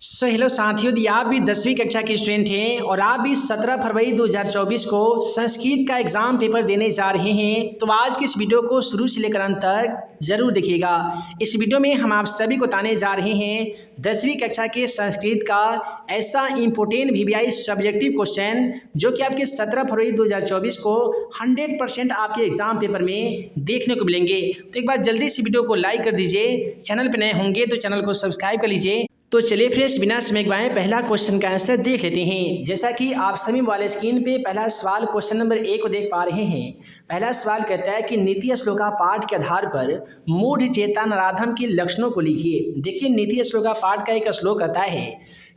Hello साथियों, यदि आप भी 10वीं कक्षा के स्टूडेंट हैं और आप भी 17 फरवरी 2024 को संस्कृत का एग्ज़ाम पेपर देने जा रहे हैं तो आज की इस वीडियो को शुरू से लेकर अंत तक ज़रूर देखिएगा। इस वीडियो में हम आप सभी को बताने जा रहे हैं 10वीं कक्षा के संस्कृत का ऐसा इम्पोर्टेंट वीवीआई सब्जेक्टिव क्वेश्चन जो कि आपके 17 फरवरी 2024 को 100% आपके एग्ज़ाम पेपर में देखने को मिलेंगे। तो एक बार जल्दी से वीडियो को लाइक कर दीजिए, चैनल पर नए होंगे तो चैनल को सब्सक्राइब कर लीजिए। तो चलिए फ्रेंड्स, बिना समय गवाए पहला क्वेश्चन का आंसर देख लेते हैं। जैसा कि आप सभी वाले स्क्रीन पे पहला सवाल क्वेश्चन नंबर 1 को देख पा रहे हैं। पहला सवाल कहता है कि नीति श्लोका पाठ के आधार पर मूढ़ चेता नराधम के लक्षणों को लिखिए। देखिए, नीति श्लोका पाठ का एक श्लोक कहता है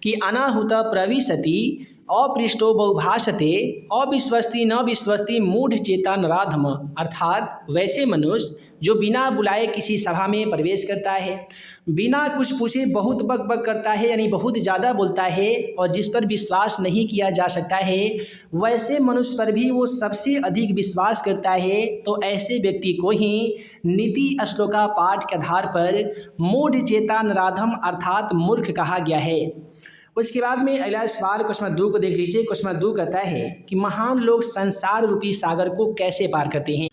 कि अनाहुत प्रविशति अपृष्टो बहुभाषते अविश्वस्ति न विश्वस्ति मूढ़ चेता नराधम, अर्थात वैसे मनुष्य जो बिना बुलाए किसी सभा में प्रवेश करता है, बिना कुछ पूछे बहुत बक बक करता है यानी बहुत ज़्यादा बोलता है और जिस पर विश्वास नहीं किया जा सकता है, वैसे मनुष्य पर भी वो सबसे अधिक विश्वास करता है। तो ऐसे व्यक्ति को ही नीति श्लोका पाठ के आधार पर मूढ़ चेता नराधम अर्थात मूर्ख कहा गया है। उसके बाद में अगला सवाल क्वेश्चन 2 को देख लीजिए। क्वेश्चन 2 कहता है कि महान लोग संसार रूपी सागर को कैसे पार करते हैं।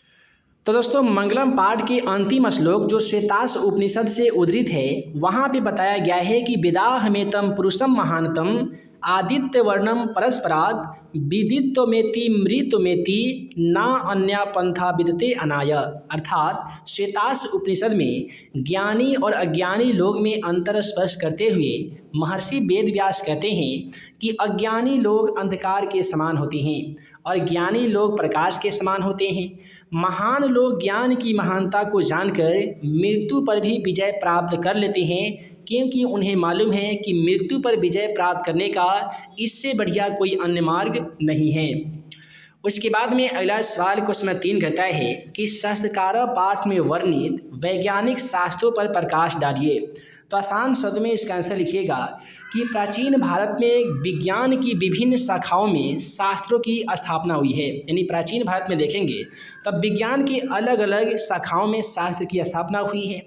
तो दोस्तों, मंगलम पाठ के अंतिम श्लोक जो श्वेतास उपनिषद से उद्धृत है, वहाँ पे बताया गया है कि विदाहमेतम पुरुषम महानतम आदित्य वर्णम परस्पराद विदित्वमेति मृत्युमेति ना अन्या पंथा विदते अनाय, अर्थात श्वेतास उपनिषद में ज्ञानी और अज्ञानी लोग में अंतर स्पष्ट करते हुए महर्षि वेदव्यास कहते हैं कि अज्ञानी लोग अंधकार के समान होते हैं और ज्ञानी लोग प्रकाश के समान होते हैं। महान लोग ज्ञान की महानता को जानकर मृत्यु पर भी विजय प्राप्त कर लेते हैं, क्योंकि उन्हें मालूम है कि मृत्यु पर विजय प्राप्त करने का इससे बढ़िया कोई अन्य मार्ग नहीं है। उसके बाद में अगला सवाल क्वेश्चन 3 कहता है कि शास्त्रकार पाठ में वर्णित वैज्ञानिक शास्त्रों पर प्रकाश डालिए। तो आसान शब्द में इसका आंसर लिखिएगा कि प्राचीन भारत में विज्ञान की विभिन्न शाखाओं में शास्त्रों की स्थापना हुई है। यानी प्राचीन भारत में देखेंगे तो विज्ञान की अलग अलग शाखाओं में शास्त्र की स्थापना हुई है।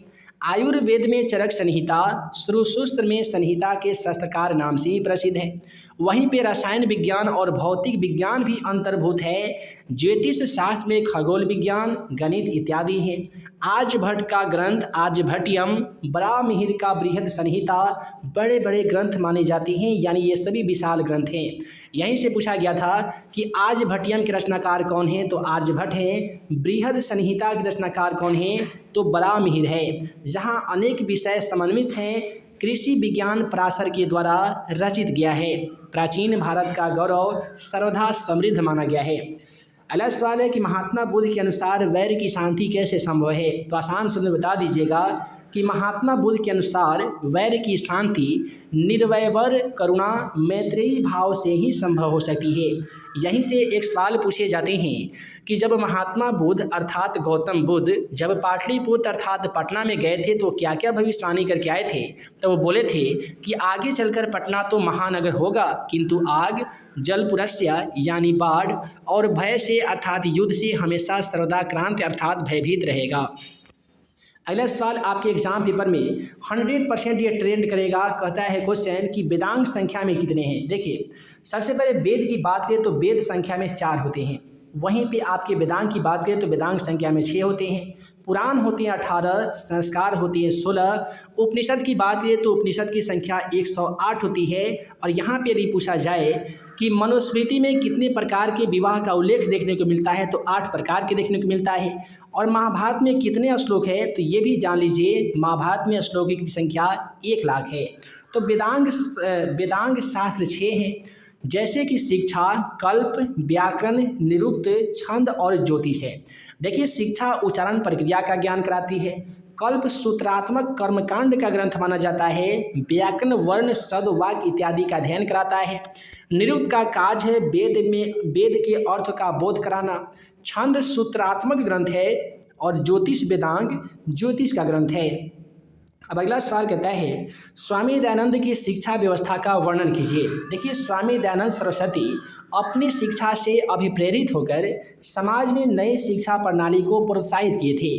आयुर्वेद में चरक संहिता, श्रुसूत्र में संहिता के शास्त्रकार नाम से ही प्रसिद्ध है। वहीं पे रसायन विज्ञान और भौतिक विज्ञान भी अंतर्भूत है। ज्योतिष शास्त्र में खगोल विज्ञान, गणित इत्यादि है। आर्यभट्ट का ग्रंथ आर्यभट्टयम, बराहमिहिर का बृहद संहिता बड़े बड़े ग्रंथ माने जाते हैं, यानी ये सभी विशाल ग्रंथ हैं। यहीं से पूछा गया था कि आर्यभट्टयम के रचनाकार कौन है, तो आर्यभट्ट है। बृहद संहिता के रचनाकार कौन है, तो बराहमिहिर है। जहाँ अनेक विषय समन्वित हैं, कृषि विज्ञान पराशर के द्वारा रचित गया है। प्राचीन भारत का गौरव सर्वदा समृद्ध माना गया है। अगला सवाल है कि महात्मा बुद्ध के अनुसार वैर की शांति कैसे संभव है। तो आसान शब्द में बता दीजिएगा कि महात्मा बुद्ध के अनुसार वैर की शांति निर्वैर करुणा मैत्रेयी भाव से ही संभव हो सकती है। यहीं से एक सवाल पूछे जाते हैं कि जब महात्मा बुद्ध अर्थात गौतम बुद्ध जब पाटलिपुत्र अर्थात पटना में गए थे तो क्या क्या भविष्यवाणी करके आए थे। तो वो बोले थे कि आगे चलकर पटना तो महानगर होगा, किंतु आग जलपुरस्य यानी बाढ़ और भय से अर्थात युद्ध से हमेशा सर्वदा क्रांति अर्थात भयभीत रहेगा। अगला सवाल आपके एग्जाम पेपर में 100% ये ट्रेंड करेगा। कहता है क्वेश्चन कि वेदांग संख्या में कितने हैं। देखिए, सबसे पहले वेद की बात करें तो वेद संख्या में 4 होते हैं। वहीं पे आपके वेदांग की बात करें तो वेदांग संख्या में 6 होते हैं। पुराण होते हैं 18, संस्कार होते हैं 16। उपनिषद की बात करें तो उपनिषद की संख्या 108 होती है। और यहाँ पे यदि पूछा जाए कि मनुस्मृति में कितने प्रकार के विवाह का उल्लेख देखने को मिलता है, तो 8 प्रकार के देखने को मिलता है। और महाभारत में कितने श्लोक है, तो ये भी जान लीजिए, महाभारत में श्लोक की संख्या 1 लाख है। तो वेदांग शास्त्र 6 हैं, जैसे कि शिक्षा, कल्प, व्याकरण, निरुक्त, छंद और ज्योतिष है। देखिए, शिक्षा उच्चारण प्रक्रिया का ज्ञान कराती है। कल्प सूत्रात्मक कर्मकांड का ग्रंथ माना जाता है। व्याकरण वर्ण शब्द वाक्य इत्यादि का अध्ययन कराता है। निरुक्त का काज है वेद के अर्थ का बोध कराना। छंद सूत्रात्मक ग्रंथ है और ज्योतिष वेदांग ज्योतिष का ग्रंथ है। अब अगला सवाल कहता है स्वामी दयानंद की शिक्षा व्यवस्था का वर्णन कीजिए। देखिए, स्वामी दयानंद सरस्वती अपनी शिक्षा से अभिप्रेरित होकर समाज में नई शिक्षा प्रणाली को प्रोत्साहित किए थे।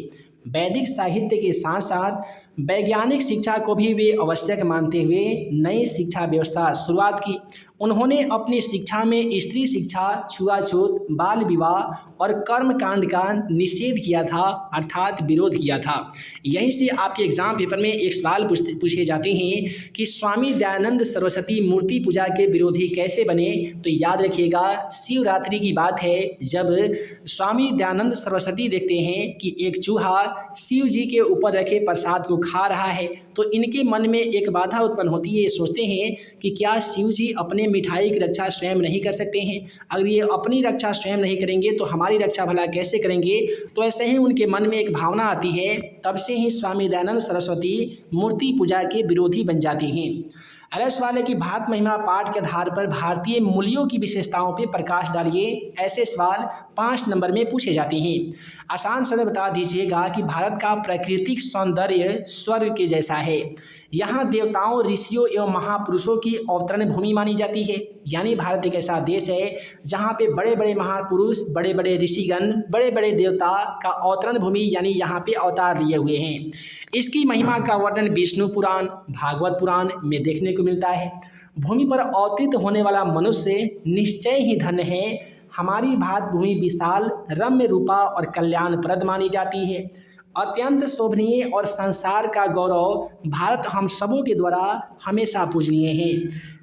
वैदिक साहित्य के साथ साथ वैज्ञानिक शिक्षा को भी वे आवश्यक मानते हुए नई शिक्षा व्यवस्था शुरुआत की। उन्होंने अपनी शिक्षा में स्त्री शिक्षा, छुआछूत, बाल विवाह और कर्मकांड का निषेध किया था, अर्थात विरोध किया था। यहीं से आपके एग्जाम पेपर में एक सवाल पूछे जाते हैं कि स्वामी दयानंद सरस्वती मूर्ति पूजा के विरोधी कैसे बने। तो याद रखिएगा, शिवरात्रि की बात है, जब स्वामी दयानंद सरस्वती देखते हैं कि एक चूहा शिव जी के ऊपर रखे प्रसाद को खा रहा है, तो इनके मन में एक बाधा उत्पन्न होती है। ये सोचते हैं कि क्या शिव जी अपने मिठाई की रक्षा स्वयं नहीं कर सकते हैं? अगर ये अपनी रक्षा स्वयं नहीं करेंगे तो हमारी रक्षा भला कैसे करेंगे? तो ऐसे ही उनके मन में एक भावना आती है। तब से ही स्वामी दयानंद सरस्वती मूर्ति पूजा के विरोधी बन जाते हैं। अगला सवाल है कि भारत महिमा पाठ के आधार पर भारतीय मूल्यों की विशेषताओं पर प्रकाश डालिए। ऐसे सवाल 5 नंबर में पूछे जाते हैं। आसान शब्द बता दीजिएगा कि भारत का प्राकृतिक सौंदर्य स्वर्ग के जैसा है। यहाँ देवताओं, ऋषियों एवं महापुरुषों की अवतरण भूमि मानी जाती है। यानी भारत एक ऐसा देश है जहाँ पे बड़े बड़े महापुरुष, बड़े बड़े ऋषिगण, बड़े बड़े देवता का अवतरण भूमि यानी यहाँ पे अवतार लिए हुए हैं। इसकी महिमा का वर्णन विष्णु पुराण, भागवत पुराण में देखने को मिलता है। भूमि पर अवतरित होने वाला मनुष्य निश्चय ही धन्य है। हमारी भारत भूमि विशाल, रम्य रूपा और कल्याणप्रद मानी जाती है। अत्यंत शोभनीय और संसार का गौरव भारत हम सबों के द्वारा हमेशा पूजनीय है।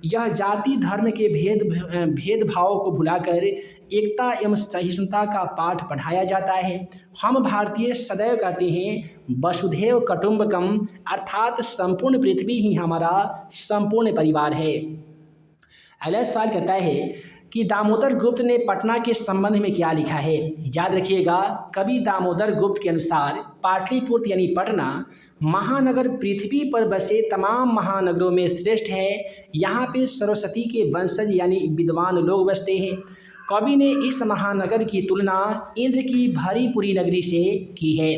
यह जाति धर्म के भेदभाव को भुलाकर एकता एवं सहिष्णुता का पाठ पढ़ाया जाता है। हम भारतीय सदैव कहते हैं वसुधैव कुटुंबकम, अर्थात संपूर्ण पृथ्वी ही हमारा संपूर्ण परिवार है। अगला सवाल कहता है कि दामोदर गुप्त ने पटना के संबंध में क्या लिखा है। याद रखिएगा, कवि दामोदर गुप्त के अनुसार पाटलिपुत्र यानी पटना महानगर पृथ्वी पर बसे तमाम महानगरों में श्रेष्ठ है। यहाँ पे सरस्वती के वंशज यानी विद्वान लोग बसते हैं। कवि ने इस महानगर की तुलना इंद्र की भरीपुरी नगरी से की है।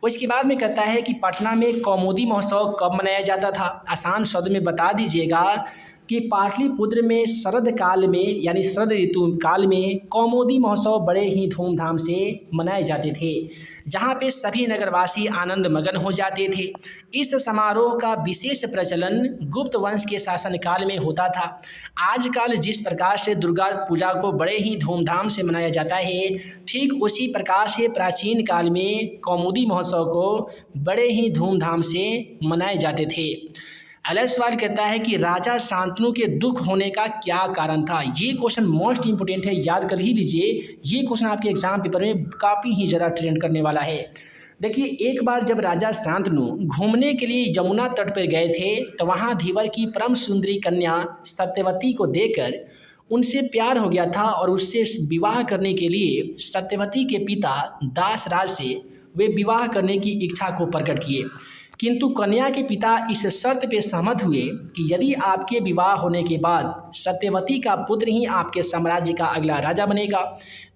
उसके बाद में कहता है कि पटना में कौमुदी महोत्सव कब मनाया जाता था। आसान शब्द में बता दीजिएगा कि पाटलिपुत्र में शरद काल में यानी शरद ऋतु काल में कौमुदी महोत्सव बड़े ही धूमधाम से मनाए जाते थे, जहाँ पे सभी नगरवासी आनंद मगन हो जाते थे। इस समारोह का विशेष प्रचलन गुप्त वंश के शासनकाल में होता था। आजकल जिस प्रकार से दुर्गा पूजा को बड़े ही धूमधाम से मनाया जाता है, ठीक उसी प्रकार से प्राचीन काल में कौमुदी महोत्सव को बड़े ही धूमधाम से मनाए जाते थे। अगला सवाल कहता है कि राजा शांतनु के दुख होने का क्या कारण था। ये क्वेश्चन मोस्ट इंपोर्टेंट है, याद कर ही लीजिए। ये क्वेश्चन आपके एग्जाम पेपर में काफ़ी ही ज़्यादा ट्रेंड करने वाला है। देखिए, एक बार जब राजा शांतनु घूमने के लिए यमुना तट पर गए थे, तो वहाँ धीवर की परम सुंदरी कन्या सत्यवती को देखकर उनसे प्यार हो गया था और उससे विवाह करने के लिए सत्यवती के पिता दासराज से वे विवाह करने की इच्छा को प्रकट किए। किंतु कन्या के पिता इस शर्त पे सहमत हुए कि यदि आपके विवाह होने के बाद सत्यवती का पुत्र ही आपके साम्राज्य का अगला राजा बनेगा।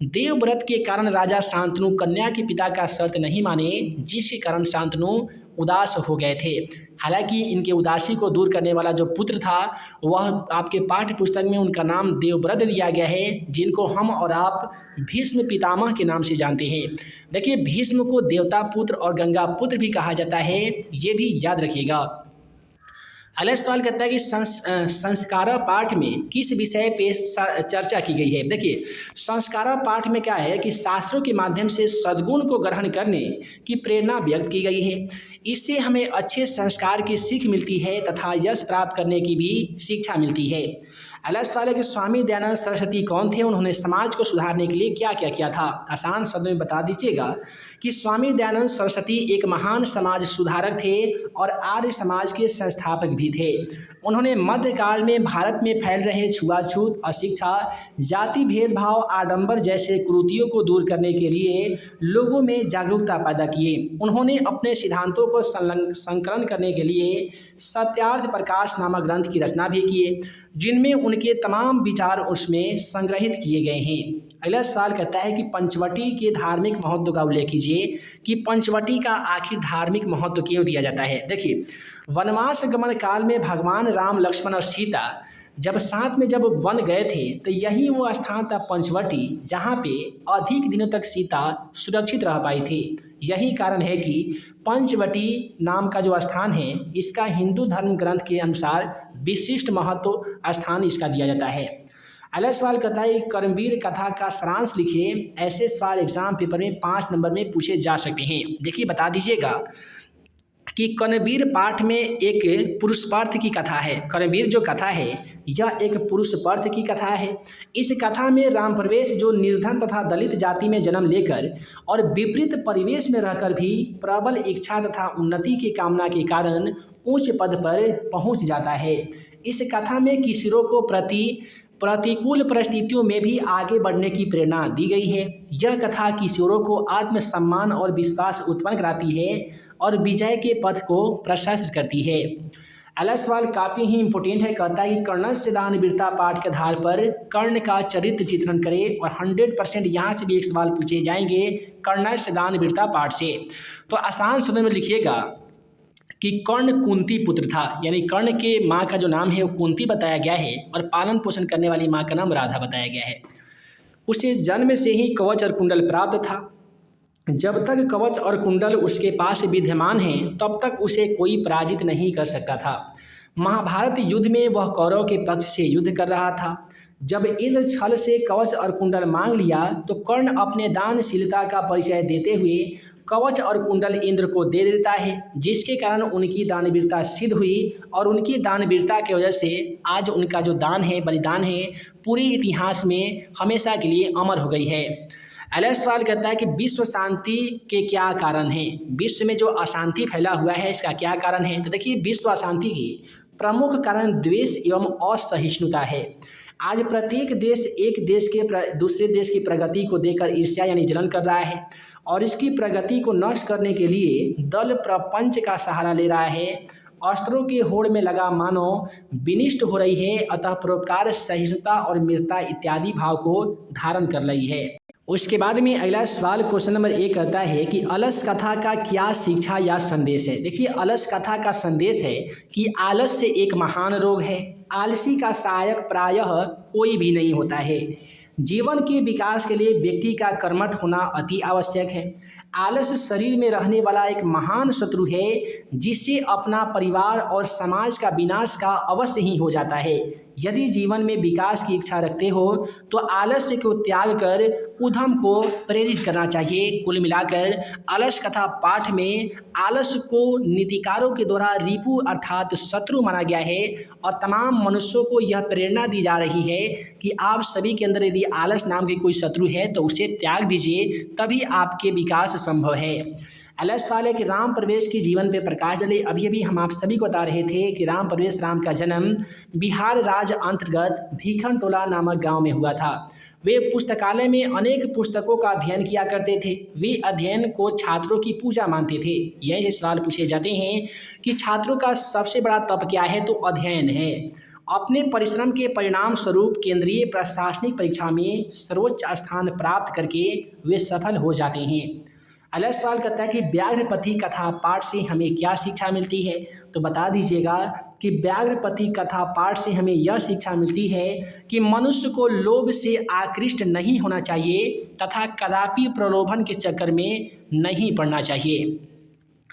देवव्रत के कारण राजा शांतनु कन्या के पिता का शर्त नहीं माने, जिसके कारण शांतनु उदास हो गए थे। हालांकि इनके उदासी को दूर करने वाला जो पुत्र था, वह आपके पाठ्य पुस्तक में उनका नाम देवव्रत दिया गया है, जिनको हम और आप भीष्म पितामह के नाम से जानते हैं। देखिए, भीष्म को देवता पुत्र और गंगा पुत्र भी कहा जाता है, ये भी याद रखिएगा। अगला सवाल कहता है कि संस्कारा पाठ में किस विषय पे चर्चा की गई है। देखिए, संस्कारा पाठ में क्या है कि शास्त्रों के माध्यम से सद्गुण को ग्रहण करने की प्रेरणा व्यक्त की गई है। इससे हमें अच्छे संस्कार की सीख मिलती है तथा यश प्राप्त करने की भी शिक्षा मिलती है। अगला सवाल है कि स्वामी दयानंद सरस्वती कौन थे, उन्होंने समाज को सुधारने के लिए क्या क्या किया था। आसान शब्द में बता दीजिएगा कि स्वामी दयानंद सरस्वती एक महान समाज सुधारक थे और आर्य समाज के संस्थापक भी थे। उन्होंने मध्यकाल में भारत में फैल रहे छुआछूत, अशिक्षा, जाति भेदभाव, आडंबर जैसे कुरीतियों को दूर करने के लिए लोगों में जागरूकता पैदा किए। उन्होंने अपने सिद्धांतों को संकलन करने के लिए सत्यार्थ प्रकाश नामक ग्रंथ की रचना भी किए, जिनमें उनके तमाम विचार उसमें संग्रहित किए गए हैं। अगला सवाल कहता है कि पंचवटी के धार्मिक महत्व का उल्लेख कीजिए कि पंचवटी का आखिर धार्मिक महत्व क्यों दिया जाता है। देखिए, वनवास गमन काल में भगवान राम, लक्ष्मण और सीता जब साथ में वन गए थे, तो यही वो स्थान था पंचवटी, जहाँ पे अधिक दिनों तक सीता सुरक्षित रह पाई थी। यही कारण है कि पंचवटी नाम का जो स्थान है इसका हिंदू धर्म ग्रंथ के अनुसार विशिष्ट महत्व स्थान इसका दिया जाता है। अगला सवाल कहता है कर्मवीर कथा का सारांश लिखिए। ऐसे सवाल एग्जाम पेपर में 5 नंबर में पूछे जा सकते हैं। देखिए बता दीजिएगा कि कर्णवीर पाठ में एक पुरुष पार्थ की कथा है। कर्णवीर जो कथा है यह एक पुरुष पार्थ की कथा है। इस कथा में राम प्रवेश जो निर्धन तथा दलित जाति में जन्म लेकर और विपरीत परिवेश में रहकर भी प्रबल इच्छा तथा उन्नति की कामना के कारण उच्च पद पर पहुंच जाता है। इस कथा में किशोरों को प्रतिकूल परिस्थितियों में भी आगे बढ़ने की प्रेरणा दी गई है। यह कथा किशोरों को आत्मसम्मान और विश्वास उत्पन्न कराती है और विजय के पथ को प्रशस्त करती है। अगला सवाल काफ़ी ही इंपॉर्टेंट है। कहता है कि कर्णस्य दान वीरता पाठ के आधार पर कर्ण का चरित्र चित्रण करें और 100% यहाँ से भी एक सवाल पूछे जाएंगे कर्णस्य दान वीरता पाठ से। तो आसान शब्द में लिखिएगा कि कर्ण कुंती पुत्र था, यानी कर्ण के माँ का जो नाम है वो कुंती बताया गया है और पालन पोषण करने वाली माँ का नाम राधा बताया गया है। उसे जन्म से ही कवच और कुंडल प्राप्त था। जब तक कवच और कुंडल उसके पास विद्यमान हैं तब तक उसे कोई पराजित नहीं कर सकता था। महाभारत युद्ध में वह कौरव के पक्ष से युद्ध कर रहा था। जब इंद्र छल से कवच और कुंडल मांग लिया तो कर्ण अपने दानशीलता का परिचय देते हुए कवच और कुंडल इंद्र को दे देता है, जिसके कारण उनकी दानवीरता सिद्ध हुई और उनकी दानवीरता की वजह से आज उनका जो दान है, बलिदान है, पूरे इतिहास में हमेशा के लिए अमर हो गई है। अगला सवाल कहता है कि विश्व शांति के क्या कारण हैं? विश्व में जो अशांति फैला हुआ है इसका क्या कारण है? तो देखिए विश्व अशांति की प्रमुख कारण द्वेष एवं असहिष्णुता है। आज प्रत्येक देश एक देश के दूसरे देश की प्रगति को देखकर ईर्ष्या यानी जलन कर रहा है और इसकी प्रगति को नष्ट करने के लिए दल प्रपंच का सहारा ले रहा है। अस्त्रों के होड़ में लगा मानव विनिष्ट हो रही है, अतः परोपकार, सहिष्णुता और मित्रता इत्यादि भाव को धारण कर रही है। उसके बाद में अगला सवाल क्वेश्चन नंबर 1 कहता है कि अलस कथा का क्या शिक्षा या संदेश है? देखिए अलस कथा का संदेश है कि आलस्य एक महान रोग है। आलसी का सहायक प्रायः कोई भी नहीं होता है। जीवन के विकास के लिए व्यक्ति का कर्मठ होना अति आवश्यक है। आलस शरीर में रहने वाला एक महान शत्रु है जिससे अपना परिवार और समाज का विनाश का अवश्य ही हो जाता है। यदि जीवन में विकास की इच्छा रखते हो तो आलस्य को त्याग कर उद्यम को प्रेरित करना चाहिए। कुल मिलाकर अलस कथा पाठ में आलस को नीतिकारों के द्वारा रिपु अर्थात शत्रु माना गया है और तमाम मनुष्यों को यह प्रेरणा दी जा रही है कि आप सभी के अंदर यदि आलस नाम की कोई शत्रु है तो उसे त्याग दीजिए, तभी आपके विकास संभव है। अगला सवाल है कि राम प्रवेश के जीवन पे प्रकाश डाले। अभी हम आप सभी को बता रहे थे कि राम प्रवेश राम का जन्म बिहार राज्य अंतर्गत भीखन टोला नामक गांव में हुआ था। वे पुस्तकालय में अनेक पुस्तकों का अध्ययन किया करते थे। वे अध्ययन को छात्रों की पूजा मानते थे। यह सवाल पूछे जाते हैं कि छात्रों का सबसे बड़ा तप क्या है? तो अध्ययन है। अपने परिश्रम के परिणाम स्वरूप केंद्रीय प्रशासनिक परीक्षा में सर्वोच्च स्थान प्राप्त करके वे सफल हो जाते हैं। अगला सवाल कहता है कि व्याघ्रपति कथा पाठ से हमें क्या शिक्षा मिलती है? तो बता दीजिएगा कि व्याघ्रपति कथा पाठ से हमें यह शिक्षा मिलती है कि मनुष्य को लोभ से आकृष्ट नहीं होना चाहिए तथा कदापि प्रलोभन के चक्कर में नहीं पड़ना चाहिए।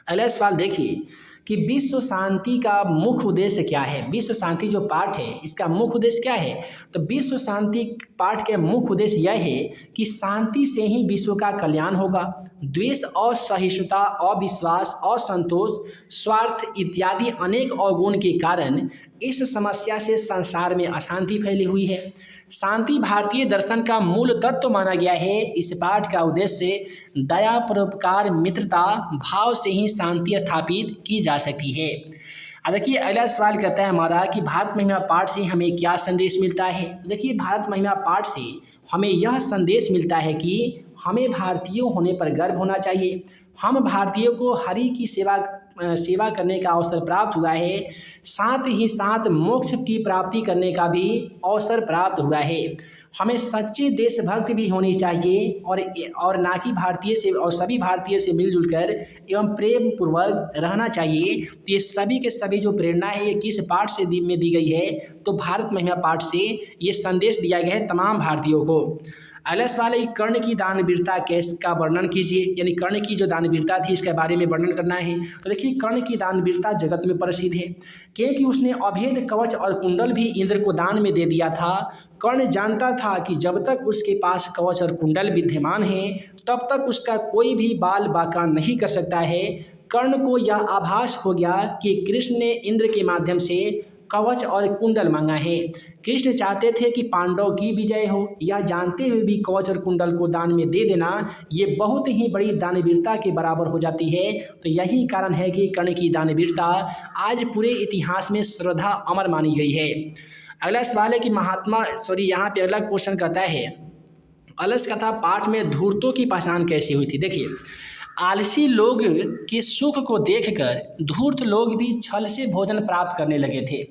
अगला सवाल देखिए कि विश्व शांति का मुख्य उद्देश्य क्या है? विश्व शांति जो पाठ है इसका मुख्य उद्देश्य क्या है? तो विश्व शांति पाठ के मुख्य उद्देश्य यह है कि शांति से ही विश्व का कल्याण होगा। द्वेष, असहिष्णुता, अविश्वास, असंतोष, स्वार्थ इत्यादि अनेक अवगुण के कारण इस समस्या से संसार में अशांति फैली हुई है। शांति भारतीय दर्शन का मूल तत्व माना गया है। इस पाठ का उद्देश्य दया, परोपकार, मित्रता भाव से ही शांति स्थापित की जा सकती है। अब देखिए अगला सवाल कहता है हमारा कि भारत महिमा पाठ से हमें क्या संदेश मिलता है? देखिए भारत महिमा पाठ से हमें यह संदेश मिलता है कि हमें भारतीयों होने पर गर्व होना चाहिए। हम भारतीयों को हरि की सेवा करने का अवसर प्राप्त हुआ है, साथ ही साथ मोक्ष की प्राप्ति करने का भी अवसर प्राप्त हुआ है। हमें सच्चे देशभक्त भी होनी चाहिए और ना कि भारतीय से और सभी भारतीय से मिलजुल कर एवं प्रेम पूर्वक रहना चाहिए। तो ये सभी के सभी जो प्रेरणा है ये किस पाठ से दी गई है? तो भारत महिमा पाठ से ये संदेश दिया गया है तमाम भारतीयों को। अगला सवाल है कर्ण की दानवीरता केस का वर्णन कीजिए, यानी कर्ण की जो दानवीरता थी इसके बारे में वर्णन करना है। तो देखिए कर्ण की दानवीरता जगत में प्रसिद्ध है क्योंकि उसने अभेद कवच और कुंडल भी इंद्र को दान में दे दिया था। कर्ण जानता था कि जब तक उसके पास कवच और कुंडल विद्यमान हैं तब तक उसका कोई भी बाल बाका नहीं कर सकता है। कर्ण को यह आभास हो गया कि कृष्ण ने इंद्र के माध्यम से कवच और कुंडल मांगा है। कृष्ण चाहते थे कि पांडव की विजय हो, यह जानते हुए भी कवच और कुंडल को दान में दे देना ये बहुत ही बड़ी दानवीरता के बराबर हो जाती है। तो यही कारण है कि कर्ण की दानवीरता आज पूरे इतिहास में श्रद्धा अमर मानी गई है। अगला सवाल है कि यहाँ पे अगला क्वेश्चन कहता है अलस कथा पाठ में धूर्तों की पहचान कैसे हुई थी। देखिए आलसी लोग के सुख को देखकर धूर्त लोग भी छल से भोजन प्राप्त करने लगे थे।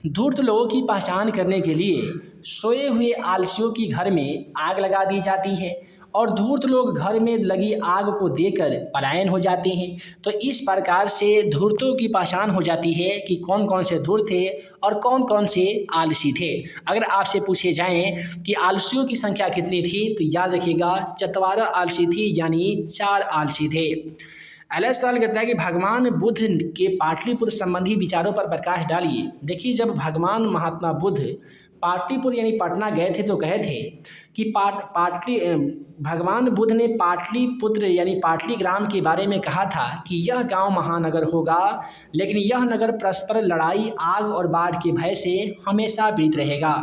धूर्त लोगों की पहचान करने के लिए सोए हुए आलसियों की घर में आग लगा दी जाती है और धूर्त लोग घर में लगी आग को देखकर पलायन हो जाते हैं। तो इस प्रकार से धूर्तों की पहचान हो जाती है कि कौन कौन से धूर्त थे और कौन कौन से आलसी थे। अगर आपसे पूछे जाएं कि आलसियों की संख्या कितनी थी तो याद रखिएगा 4 आलसी थी, यानी 4 आलसी थे। अगला सवाल कहता है कि भगवान बुद्ध के पाटलिपुत्र संबंधी विचारों पर प्रकाश डालिए। देखिए जब भगवान महात्मा बुद्ध पाटलिपुत्र यानी पटना गए थे तो कहे थे कि भगवान बुद्ध ने पाटलिपुत्र यानी पाटली ग्राम के बारे में कहा था कि यह गांव महानगर होगा, लेकिन यह नगर परस्पर लड़ाई, आग और बाढ़ के भय से हमेशा पीड़ित रहेगा।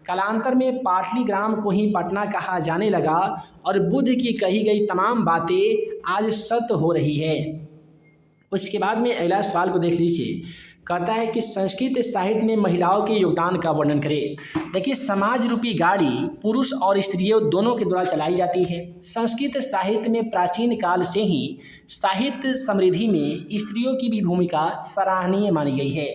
कालांतर में पाटली ग्राम को ही पटना कहा जाने लगा और बुद्ध की कही गई तमाम बातें आज सत्य हो रही है। उसके बाद में अगला सवाल को देख लीजिए, कहता है कि संस्कृत साहित्य में महिलाओं के योगदान का वर्णन करें। देखिए समाज रूपी गाड़ी पुरुष और स्त्रियों दोनों के द्वारा चलाई जाती है। संस्कृत साहित्य में प्राचीन काल से ही साहित्य समृद्धि में स्त्रियों की भी भूमिका सराहनीय मानी गई है।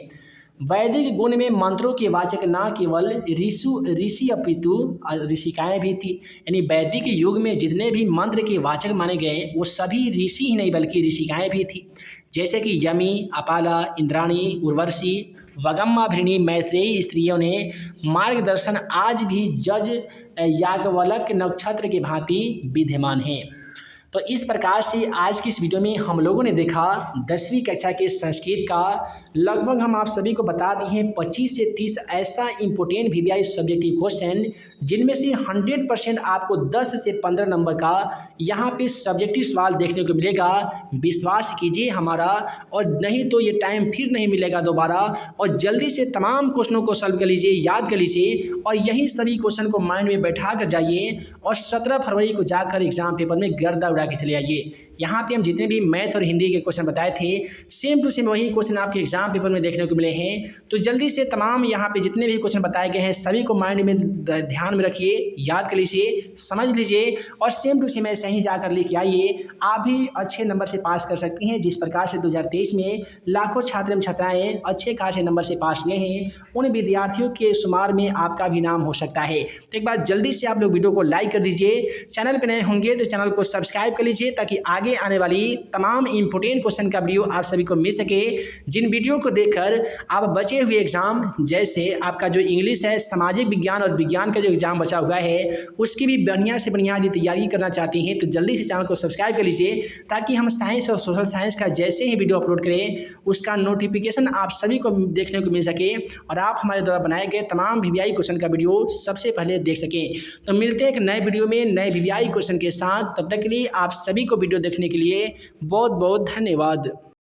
वैदिक गुण में मंत्रों के वाचक न केवल ऋषि अपितु ऋषिकाएँ भी थी, यानी वैदिक युग में जितने भी मंत्र के वाचक माने गए वो सभी ऋषि ही नहीं बल्कि ऋषिकाएँ भी थी, जैसे कि यमी, अपाला, इंद्राणी, उर्वशी, वगम्मा, भृणी, मैत्रेयी स्त्रियों ने मार्गदर्शन आज भी जज याज्ञवल्क्य नक्षत्र के भांति विद्यमान हैं। तो इस प्रकार से आज की इस वीडियो में हम लोगों ने देखा 10वीं कक्षा के संस्कृत का लगभग हम आप सभी को बता दिए हैं 25 से 30 ऐसा इंपॉर्टेंट वीवीआई सब्जेक्टिव क्वेश्चन जिनमें से 100% आपको 10 से 15 नंबर का यहाँ पे सब्जेक्टिव सवाल देखने को मिलेगा। विश्वास कीजिए हमारा, और नहीं तो ये टाइम फिर नहीं मिलेगा दोबारा। और जल्दी से तमाम क्वेश्चनों को सॉल्व कर लीजिए, याद कर लीजिए और यही सभी क्वेश्चन को माइंड में बैठा कर जाइए और 17 फरवरी को जाकर एग्जाम पेपर में गर्दा उड़ा के चले आइए। यहाँ पे हम जितने भी मैथ और हिंदी के क्वेश्चन बताए थे सेम टू सेम वही क्वेश्चन आपके एग्जाम पेपर में देखने को मिले हैं। तो जल्दी से तमाम यहाँ पे जितने भी क्वेश्चन बताए गए हैं सभी को माइंड में ध्यान में रखिए, याद कर लीजिए, समझ लीजिए और सेम टू सेम ऐसे ही जाकर लेके आइए। आप भी अच्छे नंबर से पास कर सकती हैं। जिस प्रकार से 2023 में लाखों छात्र एवं छात्राएँ अच्छे खासे नंबर से पास हुए हैं, उन विद्यार्थियों के शुमार में आपका भी नाम हो सकता है। तो एक बार जल्दी से आप लोग वीडियो को लाइक कर दीजिए, चैनल पर नए होंगे तो चैनल को सब्सक्राइब कर लीजिए ताकि आगे आने वाली तमाम इंपॉर्टेंट क्वेश्चन का वीडियो आप सभी को मिल सके, जिन वीडियो को देखकर आप बचे हुए एग्जाम जैसे आपका जो इंग्लिश है, सामाजिक विज्ञान और विज्ञान का जो एग्जाम बचा हुआ है उसकी भी बढ़िया से बढ़िया यदि तैयारी करना चाहती हैं तो जल्दी से चैनल को सब्सक्राइब कर लीजिए ताकि हम साइंस और सोशल साइंस का जैसे ही वीडियो अपलोड करें उसका नोटिफिकेशन आप सभी को देखने को मिल सके और आप हमारे द्वारा बनाए गए तमाम वीवीआई क्वेश्चन का वीडियो सबसे पहले देख सकें। तो मिलते हैं एक नए वीडियो में नए वीवीआई क्वेश्चन के साथ। तब तक के लिए आप सभी को वीडियो देखने के लिए बहुत बहुत धन्यवाद।